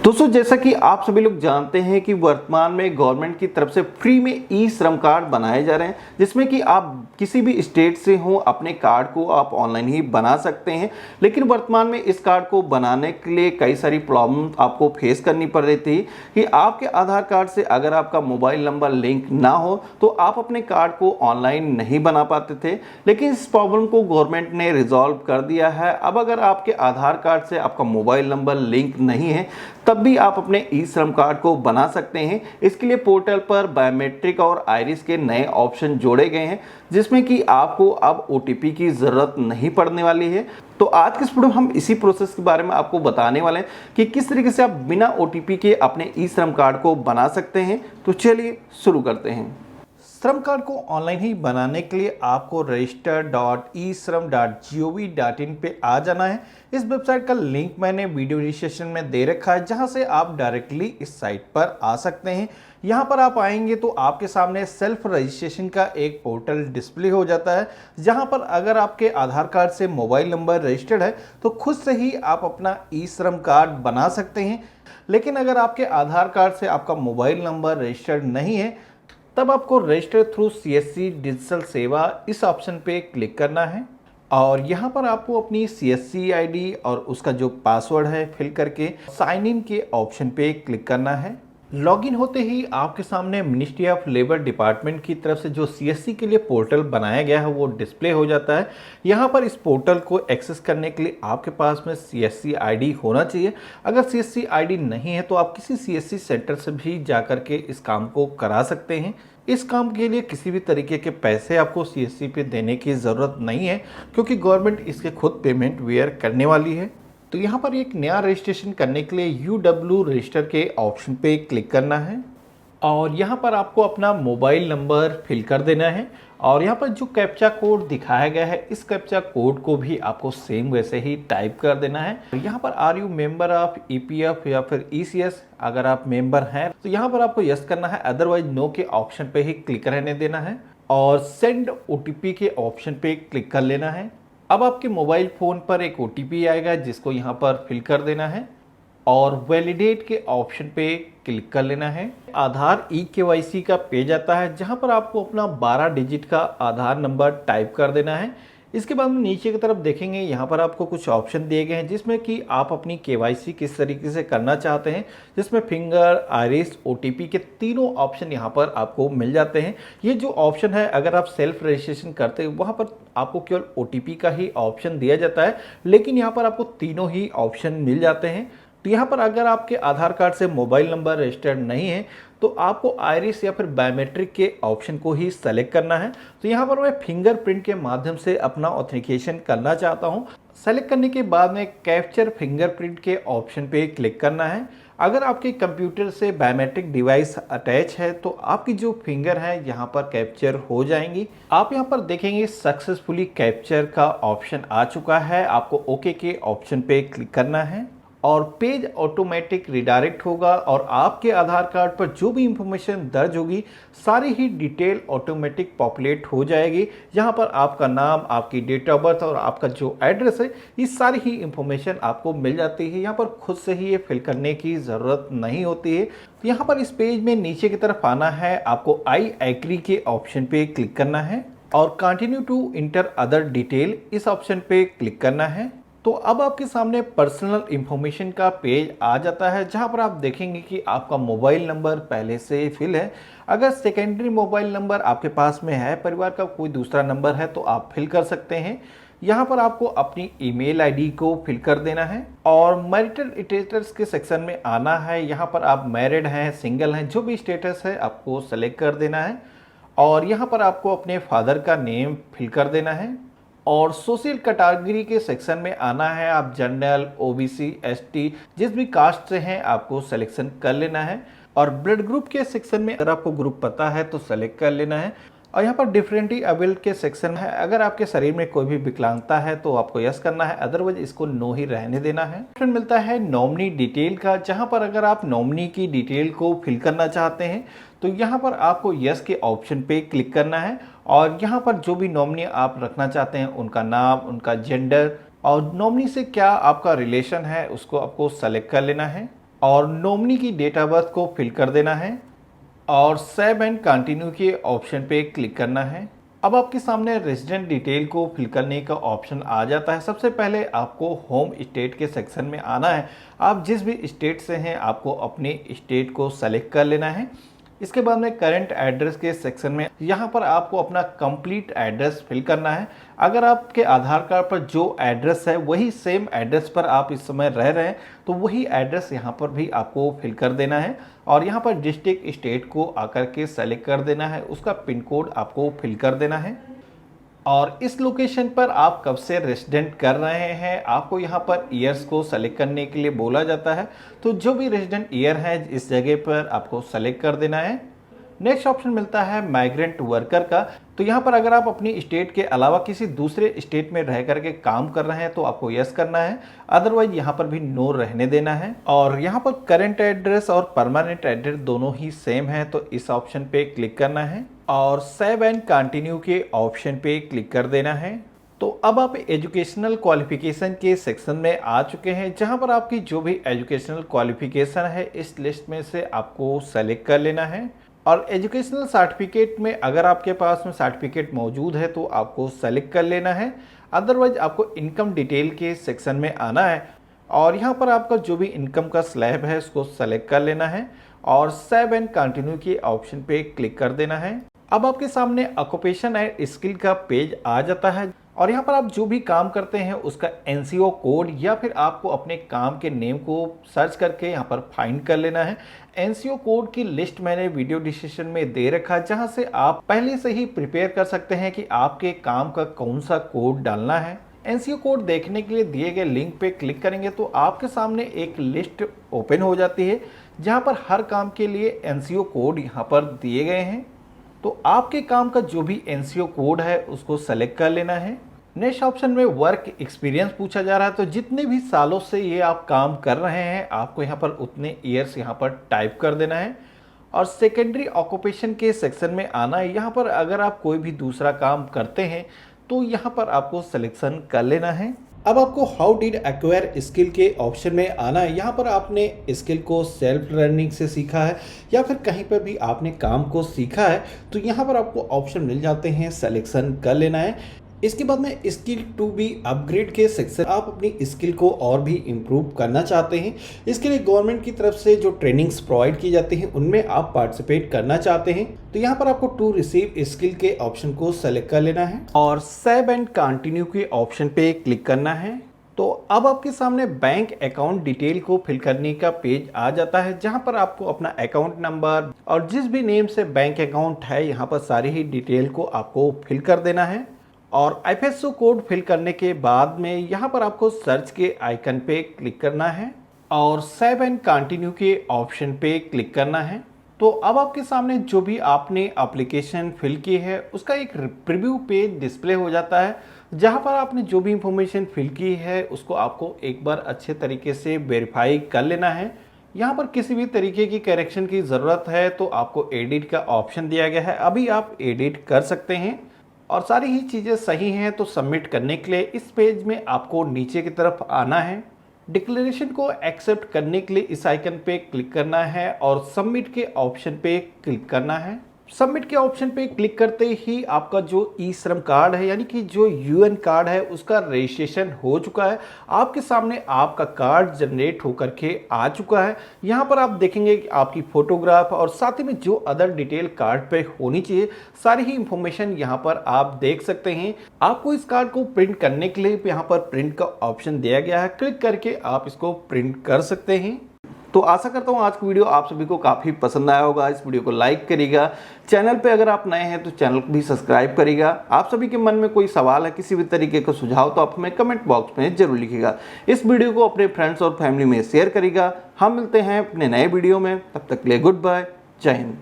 दोस्तों, जैसा कि आप सभी लोग जानते हैं कि वर्तमान में गवर्नमेंट की तरफ से फ्री में ई श्रम कार्ड बनाए जा रहे हैं, जिसमें कि आप किसी भी स्टेट से हो अपने कार्ड को आप ऑनलाइन ही बना सकते हैं। लेकिन वर्तमान में इस कार्ड को बनाने के लिए कई सारी प्रॉब्लम आपको फेस करनी पड़ रही थी कि आपके आधार कार्ड से अगर आपका मोबाइल नंबर लिंक ना हो तो आप अपने कार्ड को ऑनलाइन नहीं बना पाते थे। लेकिन इस प्रॉब्लम को गवर्नमेंट ने रिजॉल्व कर दिया है। अब अगर आपके आधार कार्ड से आपका मोबाइल नंबर लिंक नहीं है तब भी आप अपने ई श्रम कार्ड को बना सकते हैं। इसके लिए पोर्टल पर बायोमेट्रिक और आइरिस के नए ऑप्शन जोड़े गए हैं, जिसमें कि आपको अब ओटीपी की ज़रूरत नहीं पड़ने वाली है। तो आज के इस वीडियो में हम इसी प्रोसेस के बारे में आपको बताने वाले हैं कि किस तरीके से आप बिना ओटीपी के अपने ई श्रम कार्ड को बना सकते हैं। तो चलिए शुरू करते हैं। श्रम कार्ड को ऑनलाइन ही बनाने के लिए आपको register.eShram.gov.in पे आ जाना है। इस वेबसाइट का लिंक मैंने वीडियो डिस्क्रिप्शन में दे रखा है, जहां से आप डायरेक्टली इस साइट पर आ सकते हैं। यहां पर आप आएंगे तो आपके सामने सेल्फ रजिस्ट्रेशन का एक पोर्टल डिस्प्ले हो जाता है, जहां पर अगर आपके आधार कार्ड से मोबाइल नंबर रजिस्टर्ड है तो खुद से ही आप अपना ई श्रम कार्ड बना सकते हैं। लेकिन अगर आपके आधार कार्ड से आपका मोबाइल नंबर रजिस्टर्ड नहीं है तब आपको रजिस्टर थ्रू सीएससी डिजिटल सेवा इस ऑप्शन पे क्लिक करना है और यहाँ पर आपको अपनी सीएससी आईडी और उसका जो पासवर्ड है फिल करके साइन इन के ऑप्शन पे क्लिक करना है। लॉगिन होते ही आपके सामने मिनिस्ट्री ऑफ लेबर डिपार्टमेंट की तरफ से जो सीएससी के लिए पोर्टल बनाया गया है वो डिस्प्ले हो जाता है। यहाँ पर इस पोर्टल को एक्सेस करने के लिए आपके पास में सीएससी आईडी होना चाहिए। अगर सीएससी आईडी नहीं है तो आप किसी सीएससी सेंटर से भी जाकर के इस काम को करा सकते हैं। इस काम के लिए किसी भी तरीके के पैसे आपको सीएससी पे देने की ज़रूरत नहीं है, क्योंकि गवर्नमेंट इसके खुद पेमेंट वेयर करने वाली है। तो यहाँ पर एक नया रजिस्ट्रेशन करने के लिए यूडब्ल्यू रजिस्टर के ऑप्शन पे क्लिक करना है और यहाँ पर आपको अपना मोबाइल नंबर फिल कर देना है और यहाँ पर जो कैप्चा कोड दिखाया गया है इस कैप्चा कोड को भी आपको सेम वैसे ही टाइप कर देना है। यहाँ पर are you member of EPF या फिर ईसीएस, अगर आप मेंबर हैं तो यहाँ पर आपको यस करना है, अदरवाइज नो के ऑप्शन पे ही क्लिक रहने देना है और सेंड ओटीपी के ऑप्शन पे क्लिक कर लेना है। अब आपके मोबाइल फ़ोन पर एक ओटीपी आएगा जिसको यहाँ पर फिल कर देना है और वैलिडेट के ऑप्शन पे क्लिक कर लेना है। आधार ई-केवाईसी का पेज आता है, जहाँ पर आपको अपना 12 डिजिट का आधार नंबर टाइप कर देना है। इसके बाद में नीचे की तरफ देखेंगे, यहाँ पर आपको कुछ ऑप्शन दिए गए हैं जिसमें कि आप अपनी केवाईसी किस तरीके से करना चाहते हैं, जिसमें फिंगर, आइरिस, ओटीपी के तीनों ऑप्शन यहाँ पर आपको मिल जाते हैं। ये जो ऑप्शन है अगर आप सेल्फ रजिस्ट्रेशन करते हैं वहाँ पर आपको केवल ओटीपी का ही ऑप्शन दिया जाता है, लेकिन यहाँ पर आपको तीनों ही ऑप्शन मिल जाते हैं। तो यहाँ पर अगर आपके आधार कार्ड से मोबाइल नंबर रजिस्टर्ड नहीं है तो आपको आइरिस या फिर बायोमेट्रिक के ऑप्शन को ही सेलेक्ट करना है। तो यहाँ पर मैं फिंगरप्रिंट के माध्यम से अपना ऑथेंटिकेशन करना चाहता हूँ। सेलेक्ट करने के बाद में कैप्चर फिंगरप्रिंट के ऑप्शन पे क्लिक करना है। अगर आपके कंप्यूटर से बायोमेट्रिक डिवाइस अटैच है तो आपकी जो फिंगर है यहाँ पर कैप्चर हो जाएंगी। आप यहाँ पर देखेंगे सक्सेसफुली कैप्चर का ऑप्शन आ चुका है। आपको ओके के ऑप्शन पे क्लिक करना है और पेज ऑटोमेटिक रिडायरेक्ट होगा और आपके आधार कार्ड पर जो भी इंफॉर्मेशन दर्ज होगी सारी ही डिटेल ऑटोमेटिक पॉपुलेट हो जाएगी। यहाँ पर आपका नाम, आपकी डेट ऑफ बर्थ और आपका जो एड्रेस है ये सारी ही इंफॉर्मेशन आपको मिल जाती है। यहाँ पर खुद से ही ये फिल करने की ज़रूरत नहीं होती है। तो यहाँ पर इस पेज में नीचे की तरफ आना है, आपको आई एग्री के ऑप्शन पे क्लिक करना है और continue to enter other detail इस ऑप्शन पे क्लिक करना है। तो अब आपके सामने पर्सनल इंफॉर्मेशन का पेज आ जाता है, जहां पर आप देखेंगे कि आपका मोबाइल नंबर पहले से फिल है। अगर सेकेंडरी मोबाइल नंबर आपके पास में है, परिवार का कोई दूसरा नंबर है तो आप फिल कर सकते हैं। यहाँ पर आपको अपनी ईमेल आईडी को फिल कर देना है और मैरिटल स्टेटस के सेक्शन में आना है। यहाँ पर आप मैरिड हैं, सिंगल हैं, जो भी स्टेटस है आपको सेलेक्ट कर देना है और यहाँ पर आपको अपने फादर का नेम फिल कर देना है और सोशल कैटेगरी के सेक्शन में आना है। आप जनरल, ओबीसी, एसटी जिस भी कास्ट से हैं आपको सिलेक्शन कर लेना है और ब्लड ग्रुप के सेक्शन में अगर आपको ग्रुप पता है तो सेलेक्ट कर लेना है। और यहाँ पर डिफरेंटली अवेल्ड के सेक्शन है, अगर आपके शरीर में कोई भी विकलांगता है तो आपको यस करना है, अदरवाइज इसको नो ही रहने देना है। ऑप्शन मिलता है नॉमिनी डिटेल का, जहाँ पर अगर आप नॉमिनी की डिटेल को फिल करना चाहते हैं तो यहाँ पर आपको यस के ऑप्शन पे क्लिक करना है और यहाँ पर जो भी नॉमिनी आप रखना चाहते हैं उनका नाम, उनका जेंडर और नॉमिनी से क्या आपका रिलेशन है उसको आपको सेलेक्ट कर लेना है। और नॉमिनी की डेट ऑफ बर्थ को फिल कर देना है और सेव एंड कंटिन्यू के ऑप्शन पे क्लिक करना है। अब आपके सामने रेजिडेंट डिटेल को फिल करने का ऑप्शन आ जाता है। सबसे पहले आपको होम स्टेट के सेक्शन में आना है। आप जिस भी स्टेट से हैं आपको अपने स्टेट को सेलेक्ट कर लेना है। इसके बाद में करंट एड्रेस के सेक्शन में यहाँ पर आपको अपना कंप्लीट एड्रेस फिल करना है। अगर आपके आधार कार्ड पर जो एड्रेस है वही सेम एड्रेस पर आप इस समय रह रहे हैं तो वही एड्रेस यहाँ पर भी आपको फिल कर देना है और यहाँ पर डिस्ट्रिक्ट स्टेट को आकर के सेलेक्ट कर देना है, उसका पिन कोड आपको फिल कर देना है और इस लोकेशन पर आप कब से रेजिडेंट कर रहे हैं आपको यहाँ पर ईयर्स को सेलेक्ट करने के लिए बोला जाता है। तो जो भी रेजिडेंट ईयर है इस जगह पर आपको सेलेक्ट कर देना है। नेक्स्ट ऑप्शन मिलता है माइग्रेंट वर्कर का। तो यहाँ पर अगर आप अपनी स्टेट के अलावा किसी दूसरे स्टेट में रह करके काम कर रहे हैं तो आपको यस करना है, अदरवाइज यहाँ पर भी नो रहने देना है। और यहाँ पर करंट एड्रेस और परमानेंट एड्रेस दोनों ही सेम है तो इस ऑप्शन पे क्लिक करना है और सेव एंड कंटिन्यू के ऑप्शन पे क्लिक कर देना है। तो अब आप एजुकेशनल क्वालिफिकेशन के सेक्शन में आ चुके हैं जहां पर आपकी जो भी एजुकेशनल क्वालिफिकेशन है इस लिस्ट में से आपको सेलेक्ट कर लेना है और एजुकेशनल सर्टिफिकेट में अगर आपके पास में सर्टिफिकेट मौजूद है तो आपको सेलेक्ट कर लेना है, अदरवाइज आपको इनकम डिटेल के सेक्शन में आना है और यहाँ पर आपका जो भी इनकम का स्लैब है उसको सेलेक्ट कर लेना है और सेव एंड कंटिन्यू के ऑप्शन पे क्लिक कर देना है। अब आपके सामने ऑक्यूपेशन एंड स्किल का पेज आ जाता है और यहाँ पर आप जो भी काम करते हैं उसका एनसीओ कोड या फिर आपको अपने काम के नेम को सर्च करके यहाँ पर फाइंड कर लेना है। एनसीओ कोड की लिस्ट मैंने वीडियो डिस्क्रिप्शन में दे रखा है जहाँ से आप पहले से ही प्रिपेयर कर सकते हैं कि आपके काम का कौन सा कोड डालना है। एनसीओ कोड देखने के लिए दिए गए लिंक पे क्लिक करेंगे तो आपके सामने एक लिस्ट ओपन हो जाती है जहाँ पर हर काम के लिए एनसीओ कोड यहाँ पर दिए गए हैं। तो आपके काम का जो भी एनसीओ कोड है उसको सेलेक्ट कर लेना है। नेक्स्ट ऑप्शन में वर्क एक्सपीरियंस पूछा जा रहा है तो जितने भी सालों से ये आप काम कर रहे हैं आपको यहाँ पर उतने ईयर्स यहाँ पर टाइप कर देना है और सेकेंडरी ऑक्यूपेशन के सेक्शन में आना है। यहाँ पर अगर आप कोई भी दूसरा काम करते हैं तो यहाँ पर आपको सिलेक्शन कर लेना है। अब आपको हाउ डिड एक्वायर स्किल के ऑप्शन में आना है। यहाँ पर आपने स्किल को सेल्फ लर्निंग से सीखा है या फिर कहीं पर भी आपने काम को सीखा है तो यहाँ पर आपको ऑप्शन मिल जाते हैं, सिलेक्शन कर लेना है। इसके बाद में स्किल टू बी अपग्रेड के सेक्शन, आप अपनी स्किल को और भी इम्प्रूव करना चाहते हैं, इसके लिए गवर्नमेंट की तरफ से जो ट्रेनिंग्स प्रोवाइड की जाती हैं उनमें आप पार्टिसिपेट करना चाहते हैं तो यहाँ पर आपको टू रिसीव स्किल के ऑप्शन को सेलेक्ट कर लेना है और सेव एंड कंटिन्यू के ऑप्शन पे क्लिक करना है। तो अब आपके सामने बैंक अकाउंट डिटेल को फिल करने का पेज आ जाता है जहां पर आपको अपना अकाउंट नंबर और जिस भी नेम से बैंक अकाउंट है यहाँ पर सारी ही डिटेल को आपको फिल कर देना है और IFSC कोड फिल करने के बाद में यहाँ पर आपको सर्च के आइकन पे क्लिक करना है और सेव एंड कंटिन्यू के ऑप्शन पे क्लिक करना है। तो अब आपके सामने जो भी आपने एप्लीकेशन फिल की है उसका एक प्रीव्यू पेज डिस्प्ले हो जाता है जहाँ पर आपने जो भी इंफॉर्मेशन फिल की है उसको आपको एक बार अच्छे तरीके से वेरीफाई कर लेना है। यहाँ पर किसी भी तरीके की करेक्शन की ज़रूरत है तो आपको एडिट का ऑप्शन दिया गया है, अभी आप एडिट कर सकते हैं और सारी ही चीज़ें सही हैं तो सबमिट करने के लिए इस पेज में आपको नीचे की तरफ आना है। डिक्लेरेशन को एक्सेप्ट करने के लिए इस आइकन पे क्लिक करना है और सबमिट के ऑप्शन पे क्लिक करना है। सबमिट के ऑप्शन पे क्लिक करते ही आपका जो ई श्रम कार्ड है यानी कि जो यूएन कार्ड है उसका रजिस्ट्रेशन हो चुका है। आपके सामने आपका कार्ड जनरेट होकर के आ चुका है। यहाँ पर आप देखेंगे कि आपकी फोटोग्राफ और साथ ही में जो अदर डिटेल कार्ड पे होनी चाहिए सारी ही इंफॉर्मेशन यहाँ पर आप देख सकते हैं। आपको इस कार्ड को प्रिंट करने के लिए यहाँ पर प्रिंट का ऑप्शन दिया गया है, क्लिक करके आप इसको प्रिंट कर सकते हैं। तो आशा करता हूँ आज की वीडियो आप सभी को काफ़ी पसंद आया होगा। इस वीडियो को लाइक करिएगा, चैनल पे अगर आप नए हैं तो चैनल को भी सब्सक्राइब करिएगा। आप सभी के मन में कोई सवाल है, किसी भी तरीके का सुझाव तो आप हमें कमेंट बॉक्स में जरूर लिखिएगा। इस वीडियो को अपने फ्रेंड्स और फैमिली में शेयर करिएगा। हम मिलते हैं अपने नए वीडियो में, तब तक के लिए गुड बाय, जय हिंद।